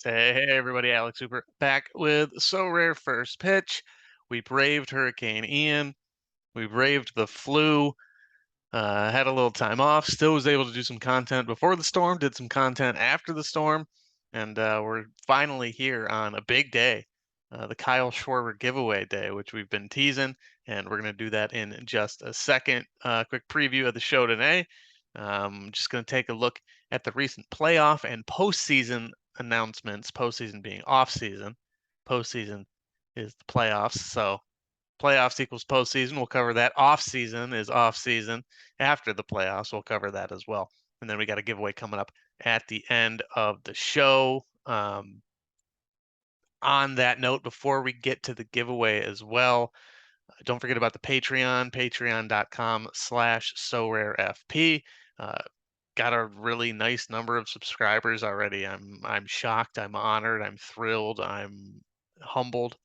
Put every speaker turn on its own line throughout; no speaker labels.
Hey, everybody, Alex Hooper back with Sorare First Pitch. We braved Hurricane Ian. We braved the flu. Had a little time off. Still was able to do some content before the storm. Did some content after the storm, and we're finally here on a big day, the Kyle Schwarber giveaway day, which we've been teasing, and we're going to do that in just a second. Quick preview of the show today. Just going to take a look at the recent playoff and postseason announcements. Postseason being off season. Postseason is the playoffs. So playoffs equals postseason. We'll cover that. Off season is off season. After the playoffs, we'll cover that as well. And then we got a giveaway coming up at the end of the show. On that note, before we get to the giveaway as well, don't forget about the Patreon, patreon.com/sorarefp. Got a really nice number of subscribers already. I'm shocked, I'm honored, I'm thrilled, I'm humbled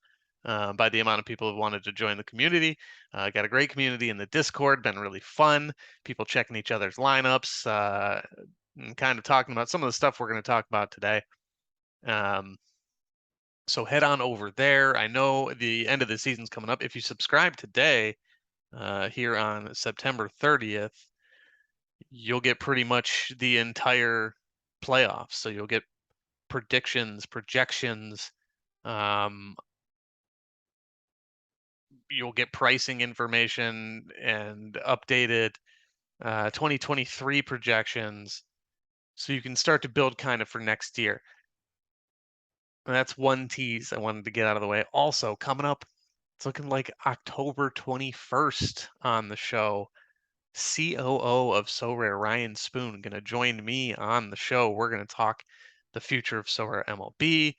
by the amount of people who wanted to join the community. Got a great community in the Discord, been really fun. People checking each other's lineups, and kind of talking about some of the stuff we're going to talk about today. So head on over there. I know the end of the season's coming up. If you subscribe today, here on September 30th, you'll get pretty much the entire playoffs. So you'll get predictions, projections. You'll get pricing information and updated 2023 projections, so you can start to build kind of for next year. And that's one tease I wanted to get out of the way. Also, coming up, it's looking like October 21st on the show. COO of Sorare, Ryan Spoon, going to join me on the show. We're going to talk the future of Sorare MLB,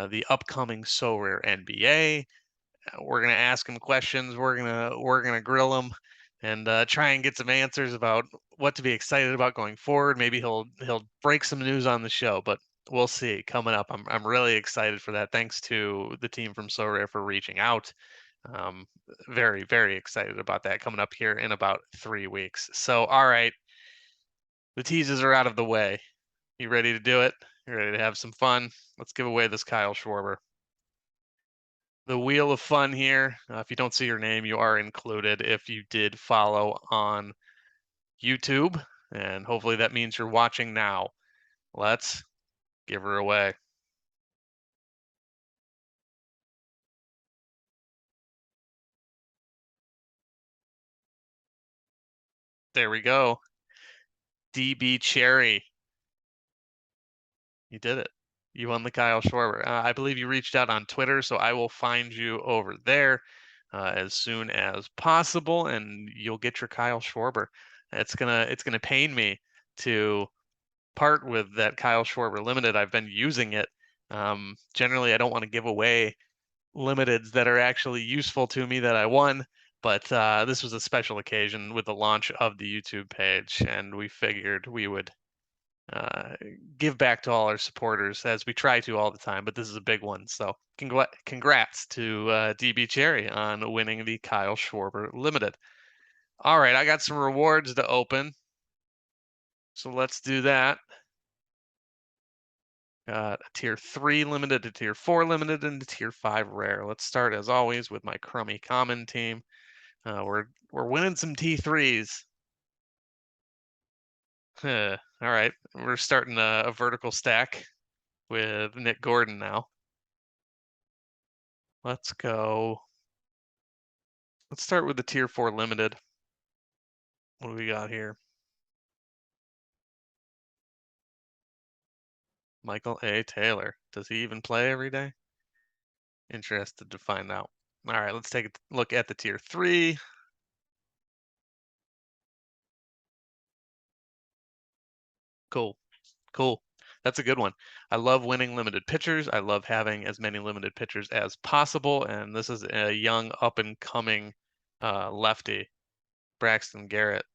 the upcoming Sorare NBA. We're going to ask him questions. We're gonna grill him and try and get some answers about what to be excited about going forward. Maybe he'll break some news on the show, but we'll see coming up. I'm really excited for that. Thanks to the team from Sorare for reaching out. Um, very, very excited about that coming up here in about 3 weeks. So, all right, the teases are out of the way. You ready to do it? You ready to have some fun? Let's give away this Kyle Schwarber. The wheel of fun here. If you don't see your name, you are included if you did follow on YouTube, and hopefully that means you're watching now. Let's give her away. There we go. DB Cherry. You did it. You won the Kyle Schwarber. I believe you reached out on Twitter, so I will find you over there as soon as possible, and you'll get your Kyle Schwarber. It's gonna pain me to part with that Kyle Schwarber limited. I've been using it. Generally, I don't want to give away limiteds that are actually useful to me that I won, but this was a special occasion with the launch of the YouTube page, and we figured we would uh, give back to all our supporters as we try to all the time, but this is a big one. So congrats to DB Cherry on winning the Kyle Schwarber Limited. All right, I got some rewards to open. So let's do that. Got a tier 3 limited, a tier 4 limited, and a tier 5 rare. Let's start as always with my crummy common team. We're winning some T3s. All right, we're starting a vertical stack with Nick Gordon now. Let's go. Let's start with the tier 4 limited. What do we got here? Michael A. Taylor. Does he even play every day? Interested to find out. All right, let's take a look at the tier 3. Cool. Cool. That's a good one. I love winning limited pitchers. I love having as many limited pitchers as possible. And this is a young up and coming lefty, Braxton Garrett.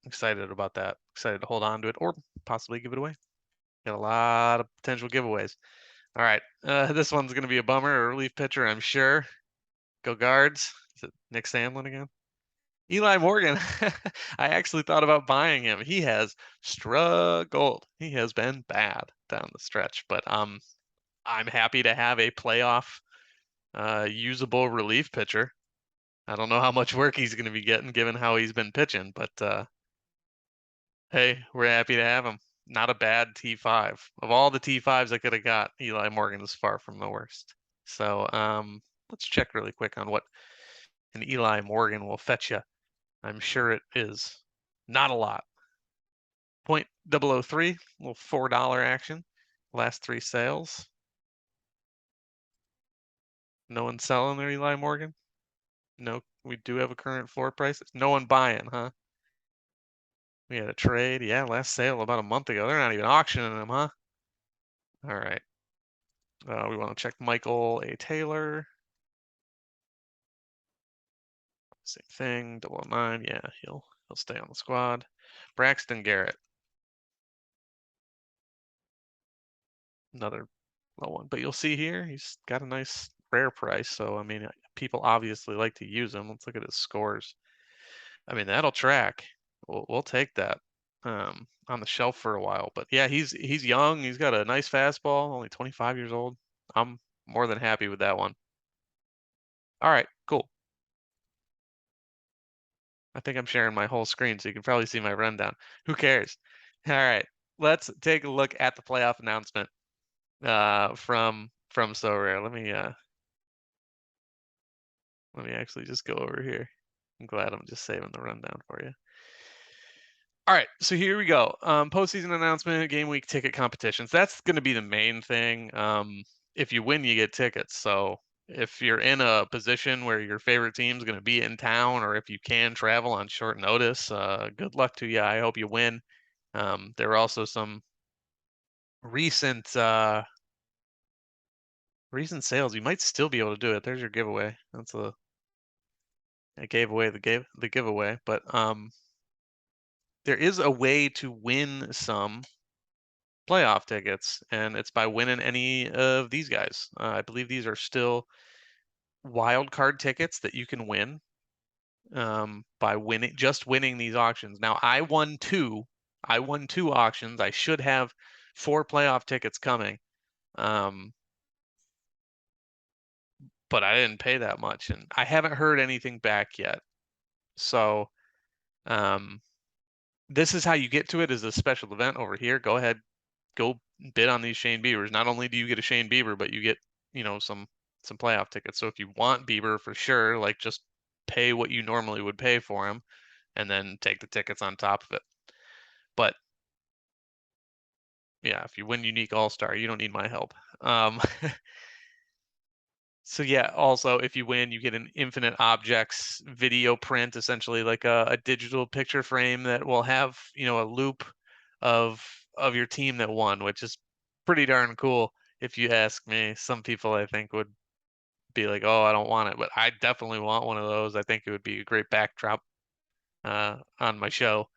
Excited about that. Excited to hold on to it or possibly give it away. Got a lot of potential giveaways. All right. This one's going to be a bummer. A relief pitcher, I'm sure. Go Guards. Is it Nick Sandlin again? Eli Morgan, I actually thought about buying him. He has struggled. He has been bad down the stretch, but I'm happy to have a playoff usable relief pitcher. I don't know how much work he's going to be getting given how he's been pitching, but hey, we're happy to have him. Not a bad T5. Of all the T5s I could have got, Eli Morgan is far from the worst. So let's check really quick on what an Eli Morgan will fetch you. I'm sure it is not a lot. 0.003, little $4 action. Last three sales. No one selling there, Eli Morgan? No, we do have a current floor price. No one buying, huh? We had a trade. Yeah, last sale about a month ago. They're not even auctioning them, huh? All right. We want to check Michael A. Taylor. Same thing, 009. Yeah, he'll stay on the squad. Braxton Garrett. Another low one. But you'll see here, he's got a nice rare price. So, I mean, people obviously like to use him. Let's look at his scores. I mean, that'll track. We'll take that on the shelf for a while. But yeah, he's young. He's got a nice fastball, only 25 years old. I'm more than happy with that one. All right, cool. I think I'm sharing my whole screen, so you can probably see my rundown. Who cares? All right, let's take a look at the playoff announcement from Sorare. Let me actually just go over here. I'm glad I'm just saving the rundown for you. All right, so here we go. Postseason announcement, game week ticket competitions. That's going to be the main thing. If you win, you get tickets. So if you're in a position where your favorite team's going to be in town, or if you can travel on short notice, good luck to you. I hope you win. There are also some recent recent sales. You might still be able to do it. There's your giveaway. I gave away the giveaway, but there is a way to win some playoff tickets, and it's by winning any of these guys. I believe these are still wild card tickets that you can win by winning these auctions. Now I won two. I won two auctions. I should have four playoff tickets coming. But I didn't pay that much, and I haven't heard anything back yet. So this is how you get to it, is a special event over here. Go ahead, go bid on these Shane Biebers. Not only do you get a Shane Bieber, but you get, some playoff tickets. So if you want Bieber for sure, like just pay what you normally would pay for him and then take the tickets on top of it. But yeah, if you win Unique All-Star, you don't need my help. So yeah, also if you win, you get an Infinite Objects video print, essentially like a digital picture frame that will have, a loop of your team that won, which is pretty darn cool if you ask me. Some people I think would be like, "Oh, I don't want it," but I definitely want one of those. I think it would be a great backdrop on my show,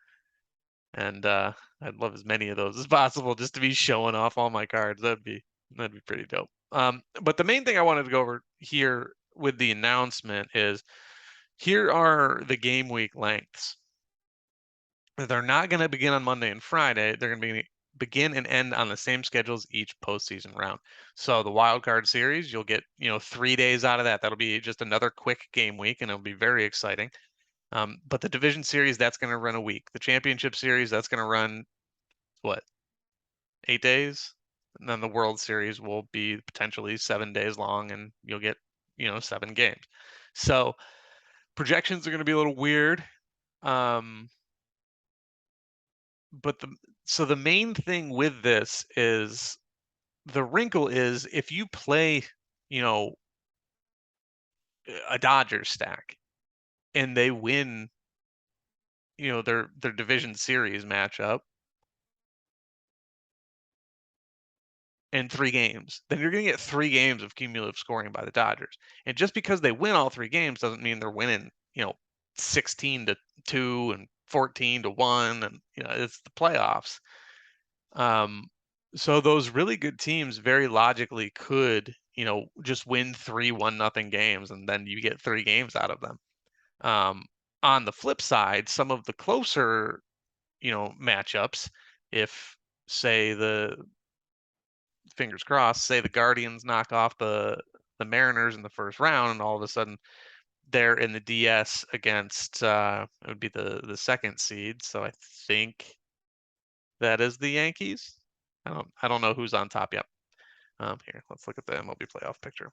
and I'd love as many of those as possible just to be showing off all my cards. That'd be pretty dope. But the main thing I wanted to go over here with the announcement is here are the game week lengths. They're not going to begin on Monday and Friday. They're going to begin and end on the same schedules each postseason round. So the wild card series, you'll get 3 days out of that. That'll be just another quick game week, and it'll be very exciting. But the division series, that's going to run a week. The championship series, that's going to run what, 8 days? And then the World Series will be potentially 7 days long, and you'll get 7 games. So projections are going to be a little weird. But the main thing with this is the wrinkle is if you play, a Dodgers stack and they win, their division series matchup in 3 games, then you're going to get 3 games of cumulative scoring by the Dodgers. And just because they win all 3 games doesn't mean they're winning, 16-2 and 14-1, and it's the playoffs. So those really good teams very logically could, just win 3 1-0 games, and then you get 3 games out of them. On the flip side, some of the closer, matchups, if say the fingers crossed, say the Guardians knock off the Mariners in the first round, and all of a sudden they're in the DS against it would be the second seed. So I think that is the Yankees. I don't know who's on top yet. Here, let's look at the MLB playoff picture.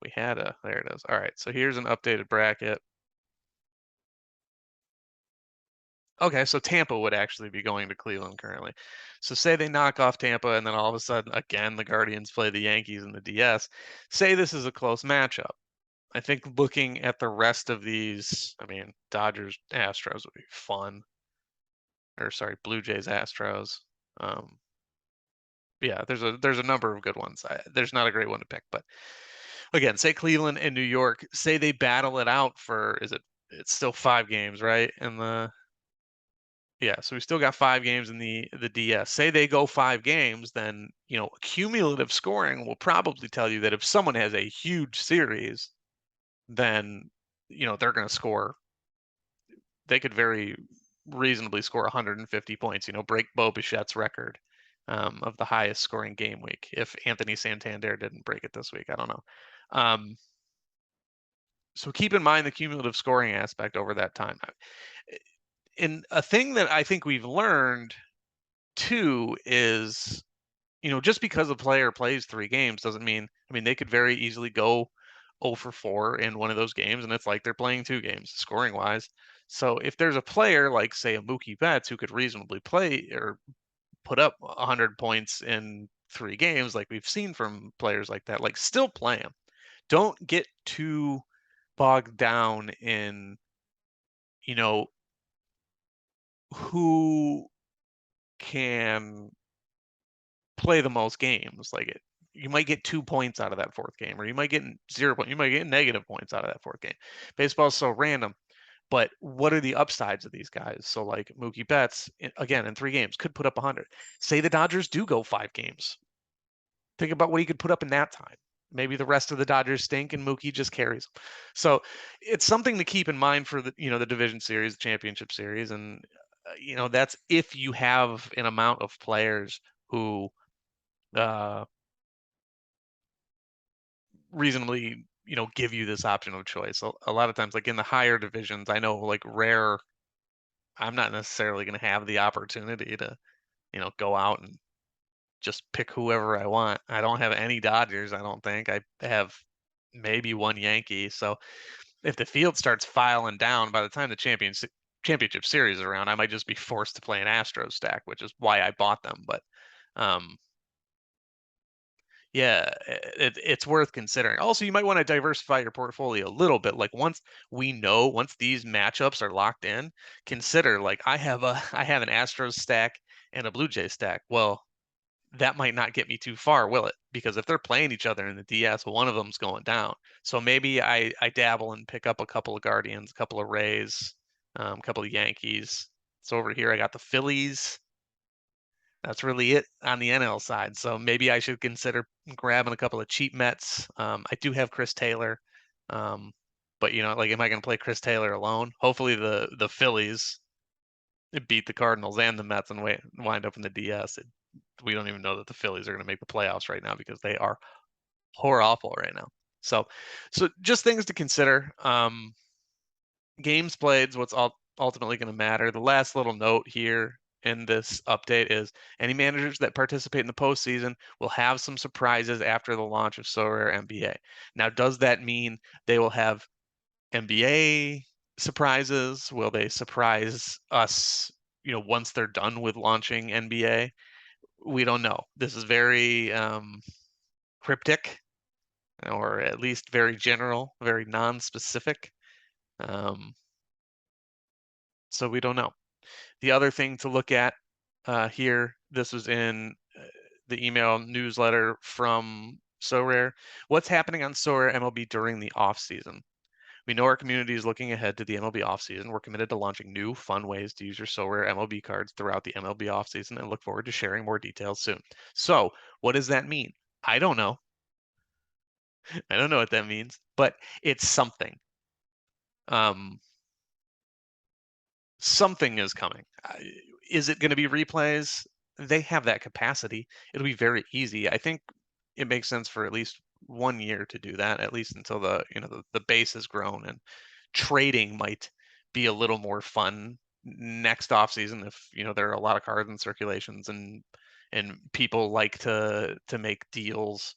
We had there it is. All right, so here's an updated bracket. Okay, so Tampa would actually be going to Cleveland currently. So say they knock off Tampa, and then all of a sudden, again, the Guardians play the Yankees in the DS. Say this is a close matchup. I think looking at the rest of these, I mean, Dodgers, Astros would be fun. Or sorry, Blue Jays, Astros. Um, yeah, there's a number of good ones. There's not a great one to pick, but again, say Cleveland and New York, say they battle it out for it's still 5 games, right? And yeah, so we still got 5 games in the DS. Say they go 5 games, then cumulative scoring will probably tell you that if someone has a huge series, then they're going to score. They could very reasonably score 150 points. Break Bo Bichette's record of the highest scoring game week. If Anthony Santander didn't break it this week, I don't know. So keep in mind the cumulative scoring aspect over that time. And a thing that I think we've learned too is, just because a player plays 3 games doesn't mean, they could very easily go 0 for 4 in one of those games, and it's like they're playing 2 games scoring wise. So if there's a player like, say, a Mookie Betts who could reasonably play or put up 100 points in 3 games, like we've seen from players like that, like still play him. Don't get too bogged down in, who can play the most games. Like you might get 2 points out of that fourth game, or you might get 0 point. You might get negative points out of that fourth game. Baseball's so random. But what are the upsides of these guys? So like Mookie Betts, again, in 3 games, could put up 100. Say the Dodgers do go 5 games. Think about what he could put up in that time. Maybe the rest of the Dodgers stink and Mookie just carries them. So it's something to keep in mind for the division series, the championship series, and that's if you have an amount of players who uh, reasonably give you this option of choice. So a lot of times, like in the higher divisions, I know like rare, I'm not necessarily going to have the opportunity to go out and just pick whoever I want. I don't have any Dodgers, I don't think. I have maybe one Yankee. So if the field starts filing down by the time the championship series is around, I might just be forced to play an Astros stack, which is why I bought them. But um, yeah, it's worth considering. Also, you might want to diversify your portfolio a little bit. Like once these matchups are locked in, consider like I have an Astros stack and a Blue Jay stack. Well, that might not get me too far, will it? Because if they're playing each other in the DS, one of them's going down. So maybe I dabble and pick up a couple of Guardians, a couple of Rays, a couple of Yankees. So over here I got the Phillies. That's really it on the NL side. So maybe I should consider grabbing a couple of cheap Mets. I do have Chris Taylor. Um, but like, am I going to play Chris Taylor alone? Hopefully the Phillies beat the Cardinals and the Mets and wind up in the DS. We don't even know that the Phillies are going to make the playoffs right now because they are awful right now. So just things to consider. Games played is what's ultimately going to matter. The last little note here in this update is any managers that participate in the postseason will have some surprises after the launch of Sorare MLB. Now, does that mean they will have NBA surprises? Will they surprise us, once they're done with launching NBA? We don't know. This is very cryptic, or at least very general, very non-specific. Um, so we don't know. The other thing to look at here, this was in the email newsletter from Sorare. What's happening on Sorare MLB during the off season? We know our community is looking ahead to the MLB offseason. We're committed to launching new, fun ways to use your Sorare MLB cards throughout the MLB offseason and look forward to sharing more details soon. So, what does that mean? I don't know. I don't know what that means, but it's something. Um, Something is coming. Is it going to be replays? They have that capacity. It'll be very easy. I think it makes sense for at least 1 year to do that, at least until the base is grown, and trading might be a little more fun next off season if there are a lot of cards in circulations, and people like to make deals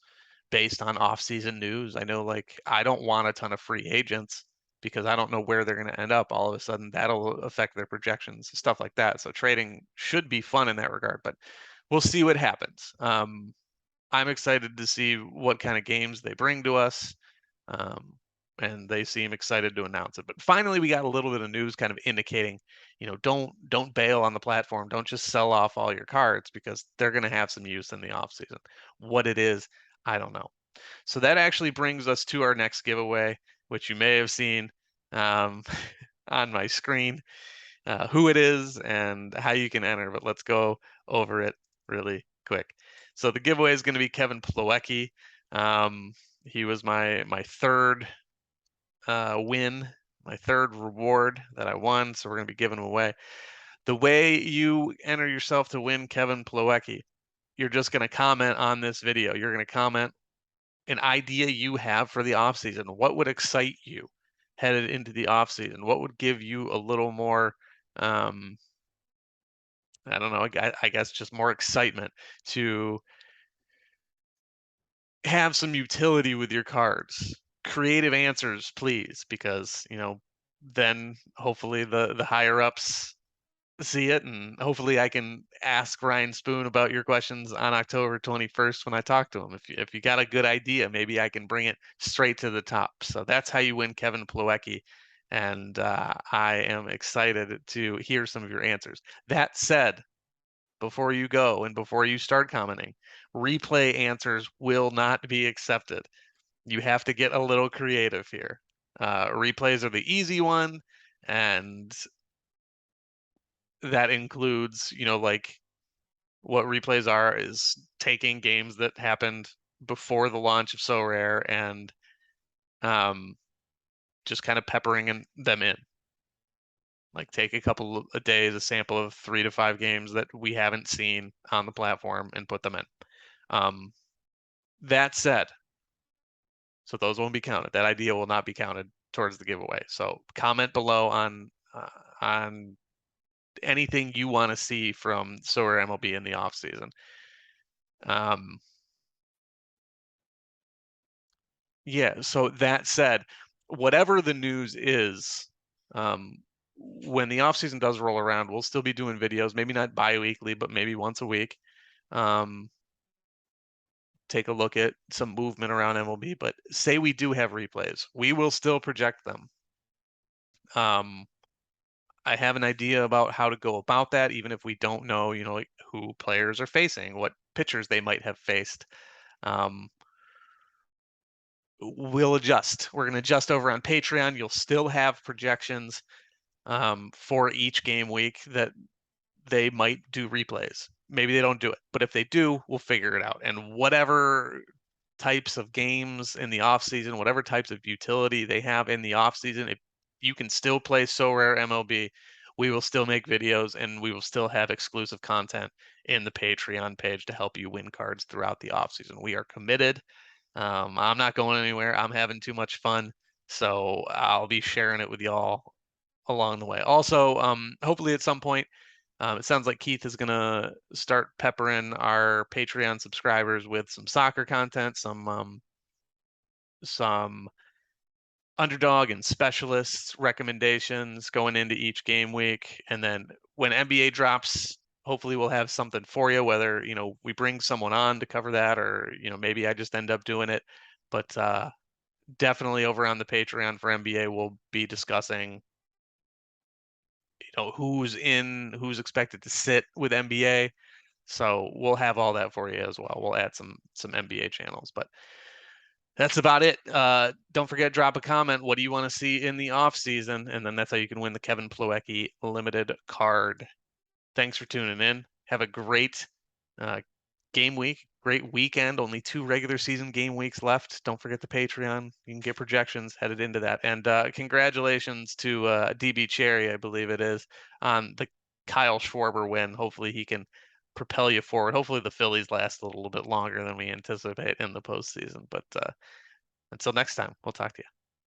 based on off-season news. I know, like, I don't want a ton of free agents because I don't know where they're going to end up. All of a sudden, that'll affect their projections, stuff like that. So trading should be fun in that regard, but we'll see what happens. I'm excited to see what kind of games they bring to us. Um, and they seem excited to announce it. But finally, we got a little bit of news kind of indicating, don't bail on the platform. Don't just sell off all your cards because they're going to have some use in the off season. What it is, I don't know. So that actually brings us to our next giveaway, which you may have seen um, on my screen, who it is and how you can enter. But let's go over it really quick. So the giveaway is going to be Kevin Plawecki. He was my third win, my third reward that I won. So we're going to be giving him away. The way you enter yourself to win Kevin Plawecki, you're just going to comment on this video. You're going to comment an idea you have for the off season. What would excite you headed into the off season? What would give you a little more, um, I don't know, I guess just more excitement to have some utility with your cards. Creative answers, please, because then hopefully the higher ups see it, and hopefully I can ask Ryan Spoon about your questions on October 21st when I talk to him. If you got a good idea, maybe I can bring it straight to the top. So that's how you win Kevin Plawecki, and I am excited to hear some of your answers. That said, before you go and before you start commenting, replay answers will not be accepted. You have to get a little creative here. Replays are the easy one, and that includes, like, what replays are is taking games that happened before the launch of Sorare and um, just kind of peppering them in. Like, take a couple of days, a sample of 3 to 5 games that we haven't seen on the platform, and put them in. That said, so those won't be counted. That idea will not be counted towards the giveaway. So comment below on anything you want to see from Sorare MLB in the off season. Yeah, so that said, whatever the news is, when the off season does roll around, we'll still be doing videos, maybe not bi-weekly, but maybe once a week. Take a look at some movement around MLB, but say we do have replays, we will still project them. I have an idea about how to go about that, even if we don't know, like, who players are facing, what pitchers they might have faced. We'll adjust. We're going to adjust over on Patreon. You'll still have projections for each game week that they might do replays. Maybe they don't do it, but if they do, we'll figure it out. And whatever types of games in the off season, whatever types of utility they have in the off season, if you can still play Sorare MLB, we will still make videos and we will still have exclusive content in the Patreon page to help you win cards throughout the off season. We are committed. I'm not going anywhere. I'm having too much fun, so I'll be sharing it with y'all along the way. Also, hopefully at some point, it sounds like Keith is gonna start peppering our Patreon subscribers with some soccer content, some underdog and specialists recommendations going into each game week, and then when NBA drops, hopefully we'll have something for you, whether we bring someone on to cover that, or maybe I just end up doing it. But definitely over on the Patreon for NBA, we'll be discussing who's expected to sit with NBA. So we'll have all that for you as well. We'll add some NBA channels, but that's about it. Don't forget, drop a comment. What do you want to see in the off season? And then that's how you can win the Kevin Plawecki limited card. Thanks for tuning in. Have a great game week, great weekend. Only 2 regular season game weeks left. Don't forget the Patreon. You can get projections headed into that. And congratulations to DB Cherry, I believe it is, on the Kyle Schwarber win. Hopefully he can propel you forward. Hopefully the Phillies last a little bit longer than we anticipate in the postseason. But until next time, we'll talk to you.